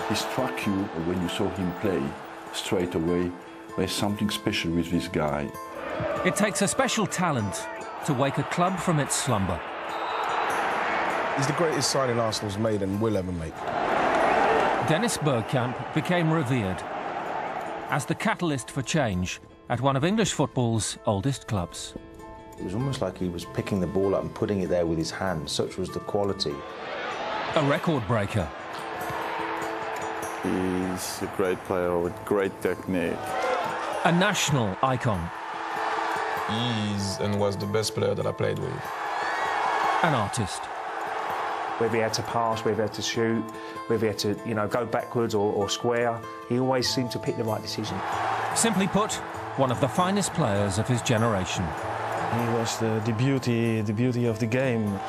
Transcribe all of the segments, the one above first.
He struck you when you saw him play straight away. There's something special with this guy. It takes a special talent to wake a club from its slumber. He's the greatest signing Arsenal's made and will ever make. Dennis Bergkamp became revered as the catalyst for change at one of English football's oldest clubs. It was almost like he was picking the ball up and putting it there with his hands. Such was the quality. A record breaker. He's a great player with great technique. A national icon. He is and was the best player that I played with. An artist. Whether he had to pass, whether he had to shoot, whether he had to, go backwards or square, he always seemed to pick the right decision. Simply put, one of the finest players of his generation. He was the beauty of the game.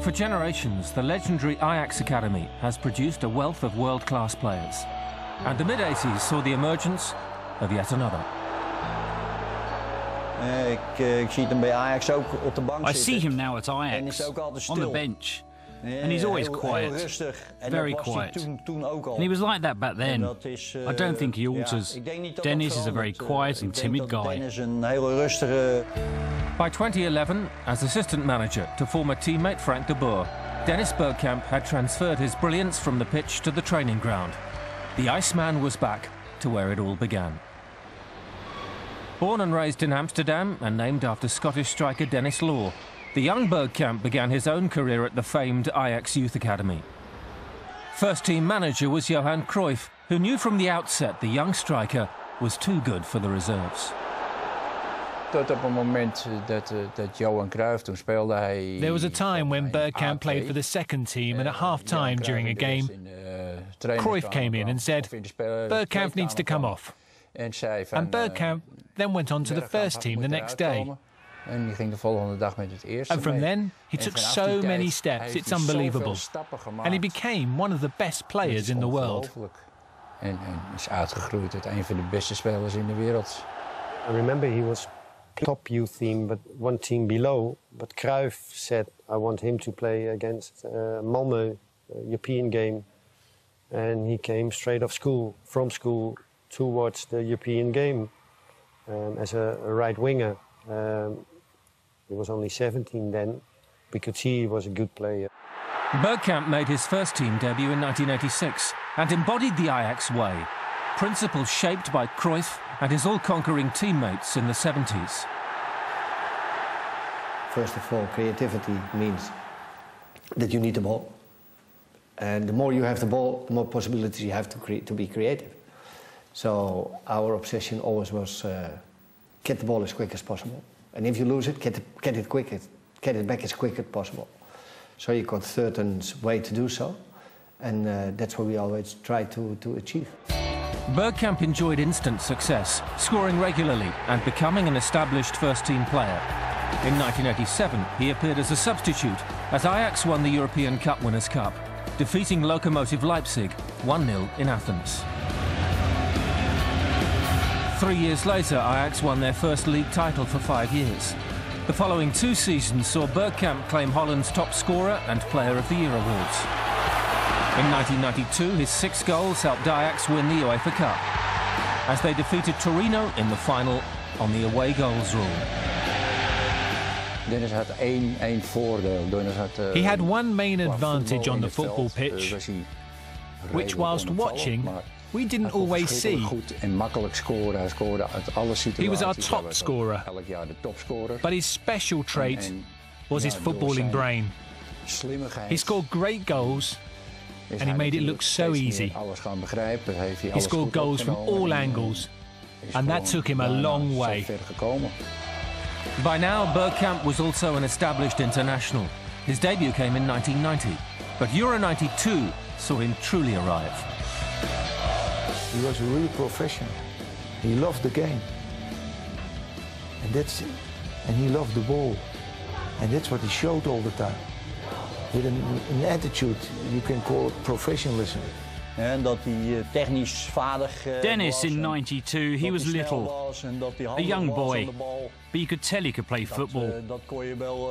For generations, the legendary Ajax Academy has produced a wealth of world-class players. And the mid-80s saw the emergence of yet another. I see him now at Ajax, on the bench. And he's always quiet, very quiet. And he was like that back then. I don't think he alters. Dennis is a very quiet and timid guy. By 2011, as assistant manager to former teammate Frank de Boer, Dennis Bergkamp had transferred his brilliance from the pitch to the training ground. The Iceman was back to where it all began. Born and raised in Amsterdam and named after Scottish striker Dennis Law, the young Bergkamp began his own career at the famed Ajax Youth Academy. First-team manager was Johan Cruyff, who knew from the outset the young striker was too good for the reserves. There was a time when Bergkamp played for the second team, and at half-time during a game, Cruyff came in and said, Bergkamp needs to come off. And Bergkamp then went on to the first team the next day. And from then, he took so many steps, it's unbelievable. And he became one of the best players in the world. I remember he was top youth team, but one team below. But Cruyff said, I want him to play against Malmö, European game. And he came straight off school, from school, towards the European game as a right winger. He was only 17 then. We could see he was a good player. Bergkamp made his first team debut in 1986 and embodied the Ajax way, principles shaped by Cruyff and his all-conquering teammates in the 70s. First of all, creativity means that you need the ball. And the more you have the ball, the more possibilities you have to be creative. So our obsession always was get the ball as quick as possible. And if you lose it, get it back as quick as possible. So you got certain way to do so. And that's what we always try to achieve. Bergkamp enjoyed instant success, scoring regularly and becoming an established first-team player. In 1987, he appeared as a substitute as Ajax won the European Cup Winners' Cup, defeating Lokomotiv Leipzig 1-0 in Athens. 3 years later, Ajax won their first league title for 5 years. The following 2 seasons saw Bergkamp claim Holland's top scorer and Player of the Year awards. In 1992, his 6 goals helped Ajax win the UEFA Cup, as they defeated Torino in the final on the away goals rule. He had one main advantage on the football pitch, which whilst watching, we didn't always see. He was our top scorer, but his special trait was his footballing brain. He scored great goals, and he made it look so easy. He scored goals from all angles, and that took him a long way. By now, Bergkamp was also an established international. His debut came in 1990, but Euro 92 saw him truly arrive. He was a real professional. He loved the game. And that's it. And he loved the ball. And that's what he showed all the time. With an attitude you can call it professionalism. Dennis in '92, he was little, a young boy, but you could tell he could play football.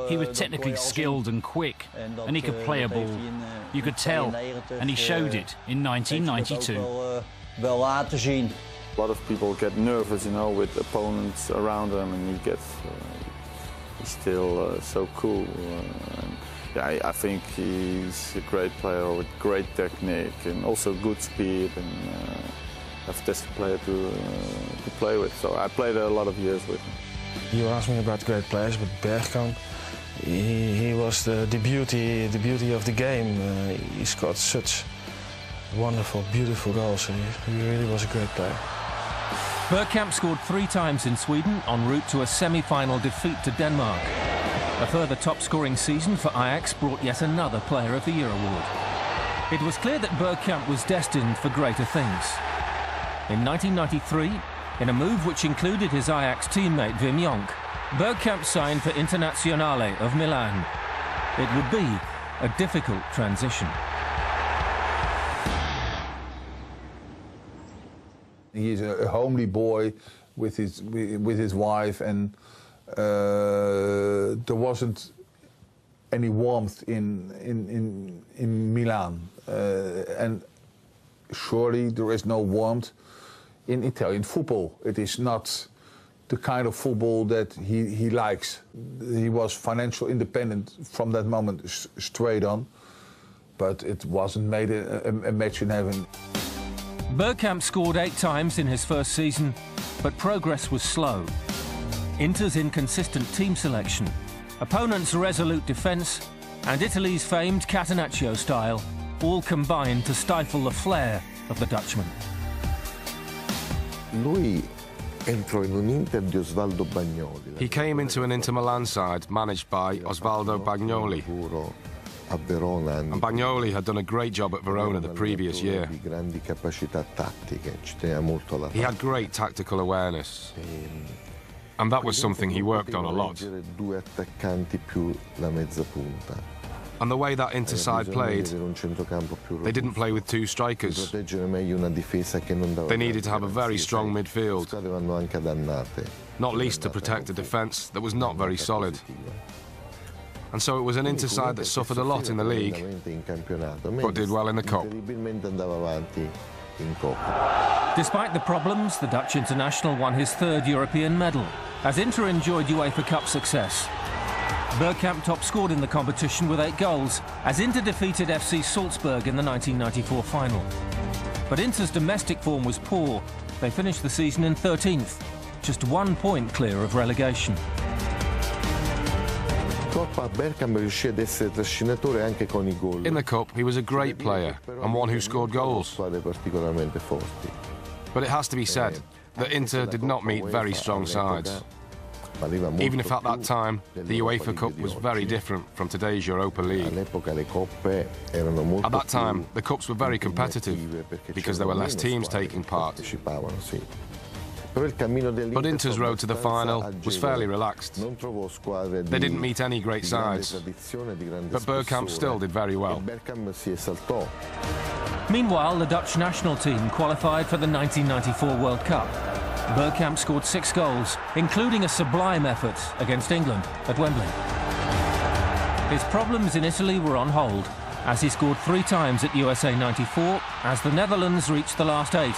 He was technically skilled and quick, and he could play a ball. You could tell, and he showed it in 1992. A lot of people get nervous, you know, with opponents around them, and he's still so cool. Yeah, I think he's a great player with great technique and also good speed, and a fantastic player to play with. So I played a lot of years with him. You asked me about great players, but Bergkamp, he was the beauty of the game. He scored such wonderful, beautiful goals. He really was a great player. Bergkamp scored 3 times in Sweden en route to a semi-final defeat to Denmark. A further top-scoring season for Ajax brought yet another Player of the Year award. It was clear that Bergkamp was destined for greater things. In 1993, in a move which included his Ajax teammate Wim Jonk, Bergkamp signed for Internazionale of Milan. It would be a difficult transition. He is a homely boy with his wife, and there wasn't any warmth in Milan, and surely there is no warmth in Italian football. It is not the kind of football that he likes. He was financial independent from that moment straight on, but it wasn't made a match in heaven. Bergkamp scored 8 times in his first season, but progress was slow. Inter's inconsistent team selection, opponents' resolute defence, and Italy's famed Catenaccio style all combined to stifle the flair of the Dutchman. He came into an Inter Milan side managed by Osvaldo Bagnoli. And Bagnoli had done a great job at Verona the previous year. He had great tactical awareness, and that was something he worked on a lot. And the way that Inter side played, they didn't play with 2 strikers. They needed to have a very strong midfield, not least to protect a defence that was not very solid. And so it was an Inter side that suffered a lot in the league, but did well in the Cup. Despite the problems, the Dutch international won his 3rd European medal, as Inter enjoyed UEFA Cup success. Bergkamp top-scored in the competition with 8 goals, as Inter defeated FC Salzburg in the 1994 final. But Inter's domestic form was poor. They finished the season in 13th, just 1 point clear of relegation. In the Cup, he was a great player and one who scored goals. But it has to be said that Inter did not meet very strong sides. Even if at that time, the UEFA Cup was very different from today's Europa League. At that time, the Cups were very competitive because there were less teams taking part. But Inter's road to the final was fairly relaxed. They didn't meet any great sides, but Bergkamp still did very well. Meanwhile, the Dutch national team qualified for the 1994 World Cup. Bergkamp scored 6 goals, including a sublime effort against England at Wembley. His problems in Italy were on hold, as he scored 3 times at USA 94 as the Netherlands reached the last 8,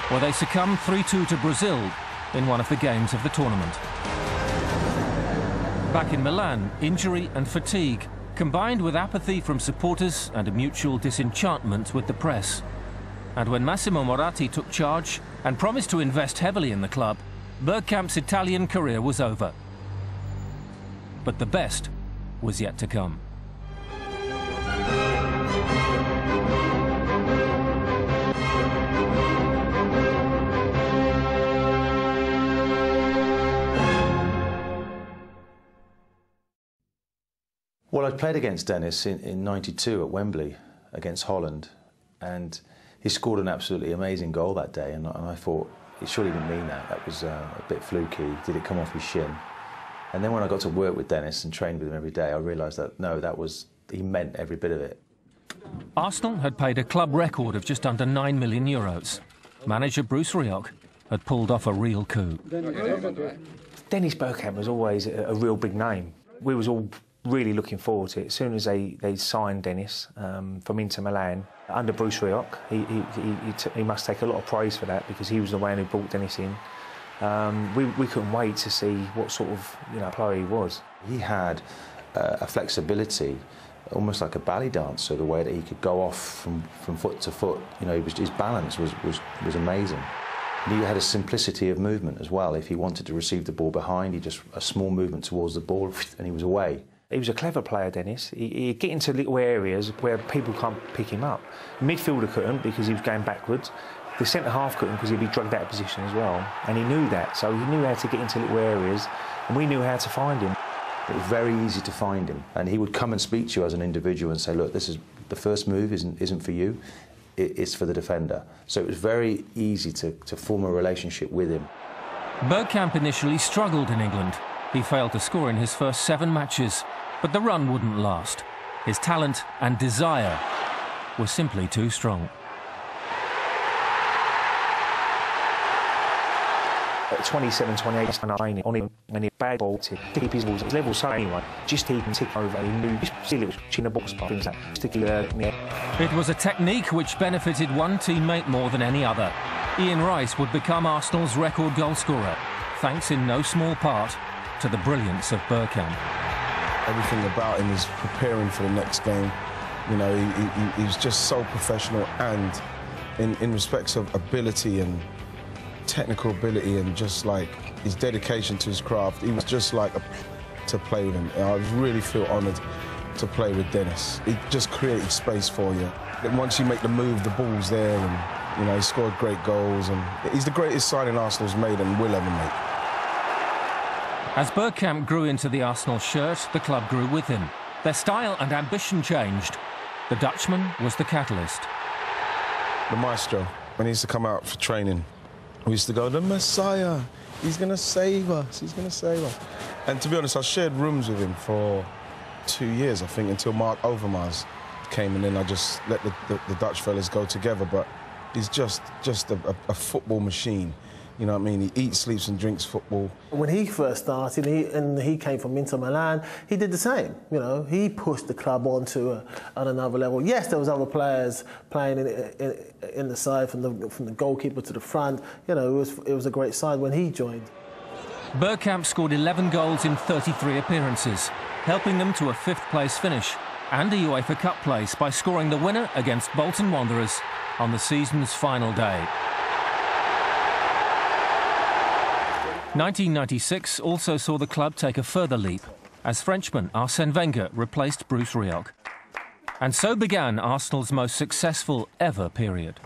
where they succumbed 3-2 to Brazil in one of the games of the tournament. Back in Milan, injury and fatigue, combined with apathy from supporters and a mutual disenchantment with the press. And when Massimo Moratti took charge and promised to invest heavily in the club, Bergkamp's Italian career was over. But the best was yet to come. Well, I played against Dennis in '92 at Wembley against Holland, and he scored an absolutely amazing goal that day, and I thought, he surely didn't mean that. That was a bit fluky. Did it come off his shin? And then when I got to work with Dennis and trained with him every day, I realised that, no, he meant every bit of it. Arsenal had paid a club record of just under €9 million. Manager Bruce Rioch had pulled off a real coup. Dennis Bergkamp was always a real big name. We was all really looking forward to it. As soon as they signed Dennis from Inter Milan under Bruce Rioch, he must take a lot of praise for that, because he was the man who brought Dennis in. We couldn't wait to see what sort of player he was. He had a flexibility, almost like a ballet dancer, the way that he could go off from foot to foot. His balance was amazing. And he had a simplicity of movement as well. If he wanted to receive the ball behind, he just a small movement towards the ball and he was away. He was a clever player, Dennis. He'd get into little areas where people can't pick him up. The midfielder couldn't, because he was going backwards. The centre-half couldn't, because he'd be drugged out of position as well. And he knew that, so he knew how to get into little areas, and we knew how to find him. It was very easy to find him, and he would come and speak to you as an individual and say, look, this is the first move isn't for you, it's for the defender. So it was very easy to form a relationship with him. Bergkamp initially struggled in England. He failed to score in his first 7 matches, but the run wouldn't last. His talent and desire were simply too strong. At 27, 28, training on him, and he bad ball to keep his balls at level, so anyway, just he can tick over. He knew just see little chin the box, things like that. It was a technique which benefited one teammate more than any other. Ian Rice would become Arsenal's record goalscorer, thanks in no small part to the brilliance of Bergkamp. Everything about him is preparing for the next game. He was just so professional, and in respects of ability and technical ability, and just like his dedication to his craft, he was just like to play with him. I really feel honoured to play with Dennis. He just created space for you. And once you make the move, the ball's there, and he scored great goals, and he's the greatest signing Arsenal's made and will ever make. As Bergkamp grew into the Arsenal shirt, the club grew with him. Their style and ambition changed. The Dutchman was the catalyst. The maestro, when he used to come out for training, we used to go, the Messiah, he's going to save us, he's going to save us. And to be honest, I shared rooms with him for 2 years, I think, until Mark Overmars came, and then I just let the Dutch fellas go together. But he's just a football machine. You know what I mean? He eats, sleeps and drinks football. When he first started, he came from Inter Milan, he did the same. He pushed the club on another level. Yes, there was other players playing in the side, from the goalkeeper to the front. It was a great side when he joined. Bergkamp scored 11 goals in 33 appearances, helping them to a 5th place finish and a UEFA Cup place by scoring the winner against Bolton Wanderers on the season's final day. 1996 also saw the club take a further leap as Frenchman Arsène Wenger replaced Bruce Rioch. And so began Arsenal's most successful ever period.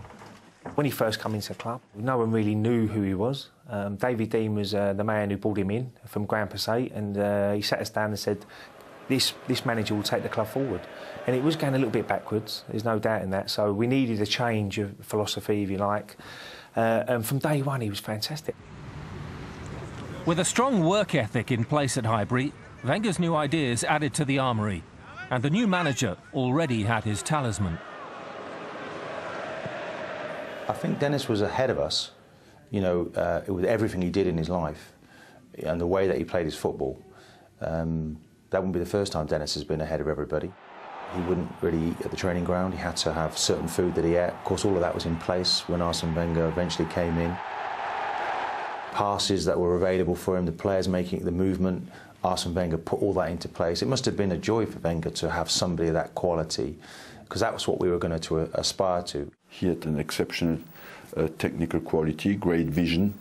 When he first came into the club, no one really knew who he was. David Dean was the man who brought him in from Grand Passat, and he sat us down and said, this manager will take the club forward. And it was going a little bit backwards, there's no doubt in that, so we needed a change of philosophy, if you like. And from day one, he was fantastic. With a strong work ethic in place at Highbury, Wenger's new ideas added to the armoury, and the new manager already had his talisman. I think Dennis was ahead of us, with everything he did in his life and the way that he played his football. That wouldn't be the first time Dennis has been ahead of everybody. He wouldn't really eat at the training ground. He had to have certain food that he ate. Of course, all of that was in place when Arsène Wenger eventually came in. Passes that were available for him, the players making the movement, Arsène Wenger put all that into place. It must have been a joy for Wenger to have somebody of that quality, because that was what we were going to aspire to. He had an exceptional technical quality, great vision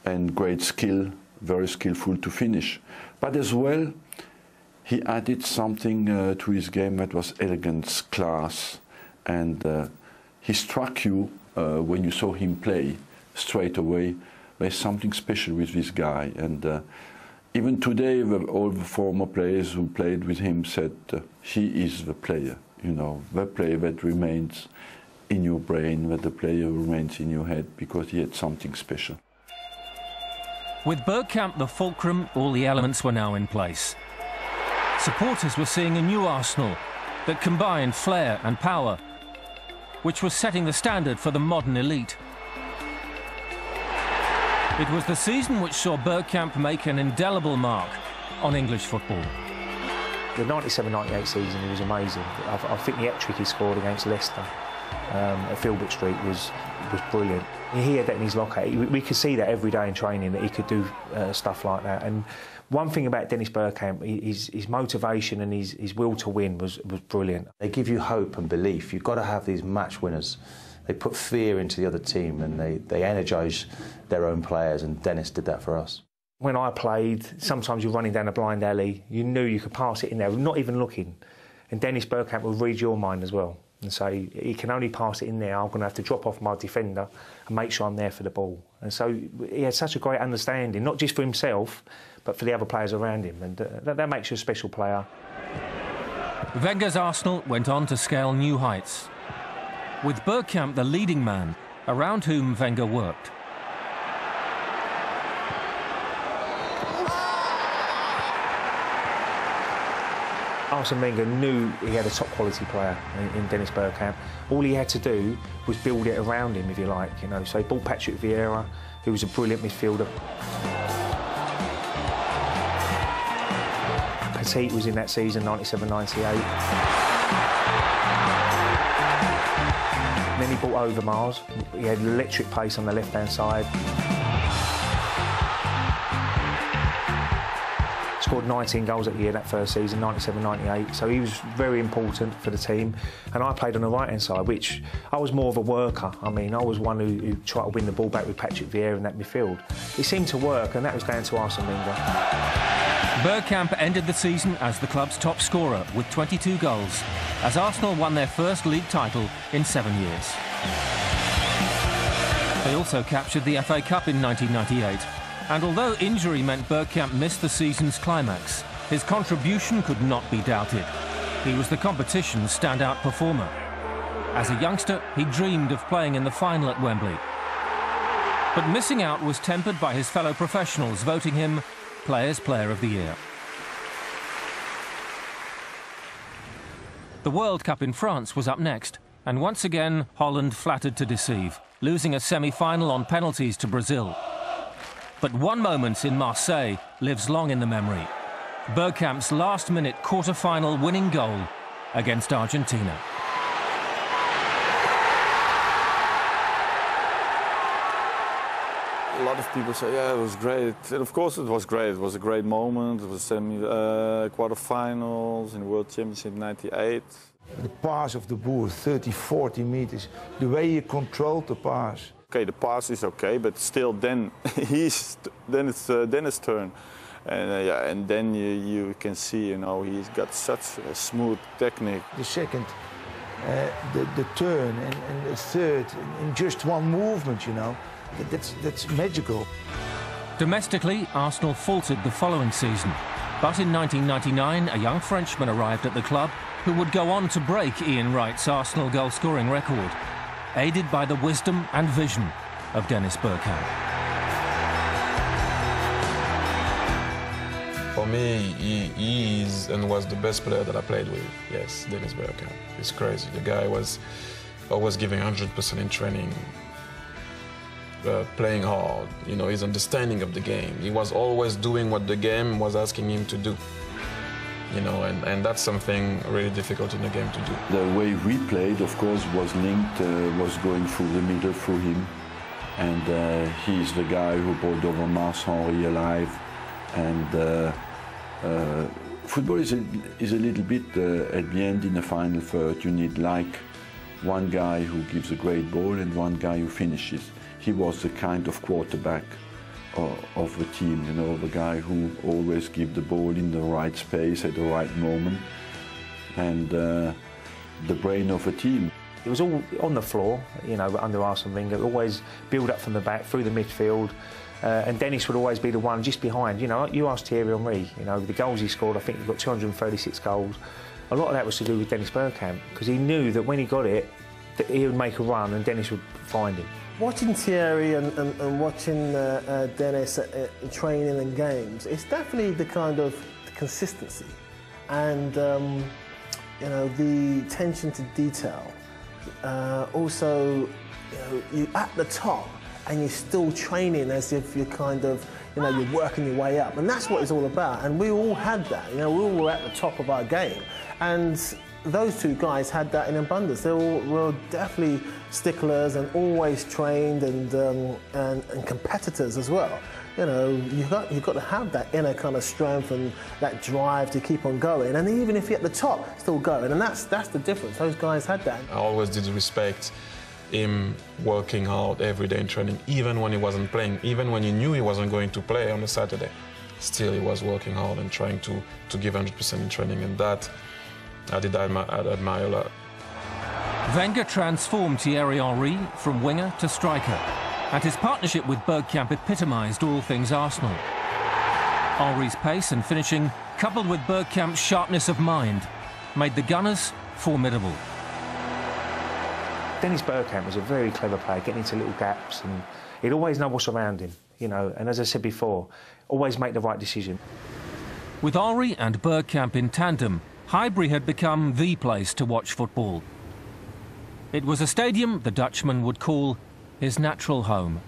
and great skill, very skillful to finish. But as well, he added something to his game that was elegance, class, and he struck you when you saw him play straight away. There's something special with this guy, and even today, all the former players who played with him said he is the player, the player that remains in your brain, that the player remains in your head, because he had something special. With Bergkamp the fulcrum, all the elements were now in place. Supporters were seeing a new Arsenal, that combined flair and power, which was setting the standard for the modern elite. It was the season which saw Bergkamp make an indelible mark on English football. The 97-98 season, he was amazing. I think the hat-trick he scored against Leicester at Filbert Street was brilliant. He had that in his locker. We could see that every day in training, that he could do stuff like that. And one thing about Dennis Bergkamp, his motivation and his will to win was brilliant. They give you hope and belief. You've got to have these match winners. They put fear into the other team and they energise their own players, and Dennis did that for us. When I played, sometimes you're running down a blind alley, you knew you could pass it in there, not even looking. And Dennis Bergkamp would read your mind as well and say, he can only pass it in there, I'm going to have to drop off my defender and make sure I'm there for the ball. And so he had such a great understanding, not just for himself, but for the other players around him, and that makes you a special player. Wenger's Arsenal went on to scale new heights, with Bergkamp the leading man around whom Wenger worked. Arsene Wenger knew he had a top quality player in Dennis Bergkamp. All he had to do was build it around him, if you like, you know. So he bought Patrick Vieira, who was a brilliant midfielder. Petit was in that season, 97-98. Then he brought Overmars. He had electric pace on the left-hand side. Scored 19 goals that year, that first season, 97-98. So he was very important for the team. And I played on the right-hand side, which I was more of a worker. I mean, I was one who tried to win the ball back with Patrick Vieira in that midfield. It seemed to work, and that was down to Arsene Wenger. Bergkamp ended the season as the club's top scorer with 22 goals, as Arsenal won their first league title in 7 years. They also captured the FA Cup in 1998. And although injury meant Bergkamp missed the season's climax, his contribution could not be doubted. He was the competition's standout performer. As a youngster, he dreamed of playing in the final at Wembley. But missing out was tempered by his fellow professionals voting him Players' Player of the Year. The World Cup in France was up next, and once again Holland flattered to deceive, losing a semi-final on penalties to Brazil. But one moment in Marseille lives long in the memory. Bergkamp's last-minute quarter-final winning goal against Argentina. A lot of people say, yeah, it was great. And of course it was great. It was a great moment. It was quarter-finals in the World Championship in '98. The pass of the Boer, 30, 40 meters, the way he controlled the pass. Okay, the pass is okay, but still then it's Dennis' turn. And, yeah, and then you can see, you know, he's got such a smooth technique. The second, the turn, and the third, in just one movement, you know, that's magical. Domestically, Arsenal faltered the following season. But in 1999, a young Frenchman arrived at the club who would go on to break Ian Wright's Arsenal goal-scoring record, aided by the wisdom and vision of Dennis Bergkamp. For me, he is and was the best player that I played with. Yes, Dennis Bergkamp. It's crazy. The guy was always giving 100% in training, playing hard. You know, his understanding of the game. He was always doing what the game was asking him to do. You know, and that's something really difficult in the game to do. The way we played, of course, was linked, was going through the middle through him. And he's the guy who brought Overmars Henry alive. And football is a little bit, at the end, in the final third, you need like one guy who gives a great ball and one guy who finishes. He was the kind of quarterback of the team, you know, the guy who always gives the ball in the right space at the right moment, and the brain of a team. It was all on the floor, you know, under Arsene Wenger, always build up from the back, through the midfield, and Dennis would always be the one just behind. You know, you asked Thierry Henry, you know, the goals he scored, I think he got 236 goals. A lot of that was to do with Dennis Bergkamp, because he knew that when he got it, that he would make a run and Dennis would find him. Watching Thierry and watching Dennis training and games, it's definitely the kind of consistency and You know, the attention to detail. Also, you're at the top and you're still training as if you're kind of, you're working your way up. And that's what it's all about. And we all had that. We all were at the top of our game. And those two guys had that in abundance. They were definitely sticklers and always trained and competitors as well. You've got to have that inner kind of strength and that drive to keep on going. And even if you're at the top, still going. And that's the difference. Those guys had that. I always did respect him working hard every day in training, even when he wasn't playing, even when he knew he wasn't going to play on a Saturday. Still, he was working hard and trying to give 100% in training, and that I'd admire a lot. Wenger transformed Thierry Henry from winger to striker, and his partnership with Bergkamp epitomised all things Arsenal. Henry's pace and finishing, coupled with Bergkamp's sharpness of mind, made the Gunners formidable. Dennis Bergkamp was a very clever player, getting into little gaps, and he'd always know what's around him, and as I said before, always make the right decision. With Henry and Bergkamp in tandem, Highbury had become the place to watch football. It was a stadium the Dutchman would call his natural home.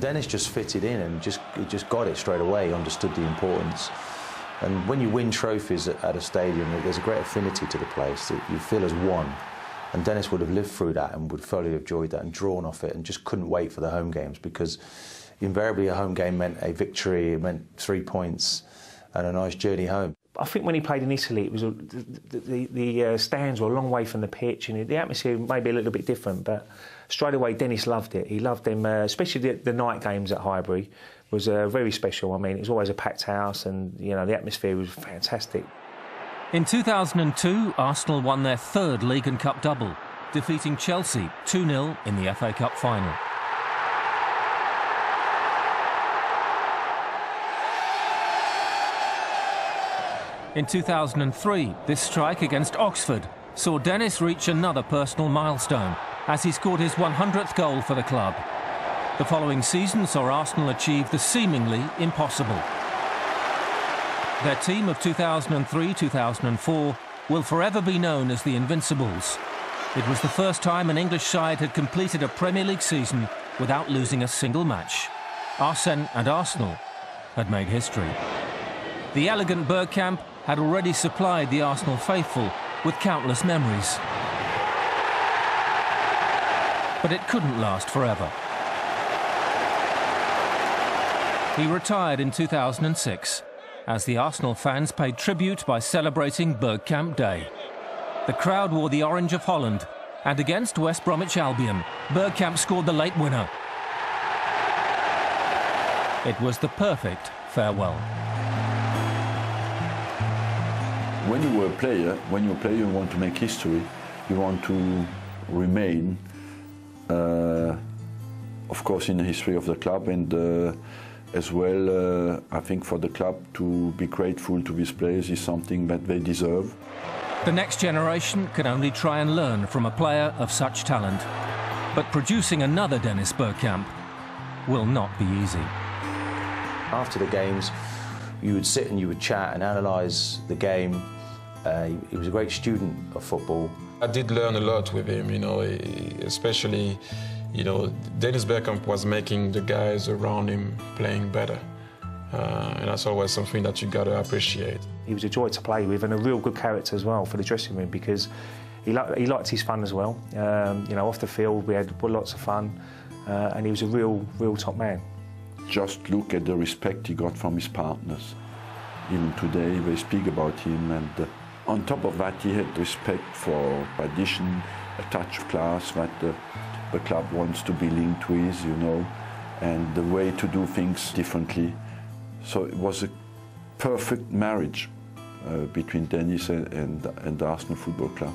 Dennis just fitted in and he just got it straight away, understood the importance. And when you win trophies at a stadium, there's a great affinity to the place that you feel as one. And Dennis would have lived through that and would thoroughly have enjoyed that and drawn off it and just couldn't wait for the home games, because invariably a home game meant a victory, it meant 3 points and a nice journey home. I think when he played in Italy, it was the stands were a long way from the pitch, and the atmosphere may be a little bit different. But straight away, Dennis loved it. He loved them, especially the night games at Highbury was very special. I mean, it was always a packed house, and the atmosphere was fantastic. In 2002, Arsenal won their third League and Cup double, defeating Chelsea 2-0 in the FA Cup final. In 2003, this strike against Oxford saw Dennis reach another personal milestone as he scored his 100th goal for the club. The following season saw Arsenal achieve the seemingly impossible. Their team of 2003-2004 will forever be known as the Invincibles. It was the first time an English side had completed a Premier League season without losing a single match. Arsene and Arsenal had made history. The elegant Bergkamp had already supplied the Arsenal faithful with countless memories. But it couldn't last forever. He retired in 2006 as the Arsenal fans paid tribute by celebrating Bergkamp Day. The crowd wore the orange of Holland, and against West Bromwich Albion, Bergkamp scored the late winner. It was the perfect farewell. When you were a player, you want to make history. You want to remain, of course, in the history of the club, and as well, I think for the club to be grateful to these players is something that they deserve. The next generation can only try and learn from a player of such talent. But producing another Dennis Bergkamp will not be easy. After the games, you would sit and you would chat and analyse the game. He was a great student of football. I did learn a lot with him, especially, Dennis Bergkamp was making the guys around him playing better. And that's always something that you got to appreciate. He was a joy to play with and a real good character as well for the dressing room, because he liked his fun as well. Off the field we had lots of fun, and he was a real top man. Just look at the respect he got from his partners. Even today they speak about him, and on top of that he had respect for tradition, a touch of class that the club wants to be linked with, and the way to do things differently. So it was a perfect marriage between Dennis and the Arsenal Football Club.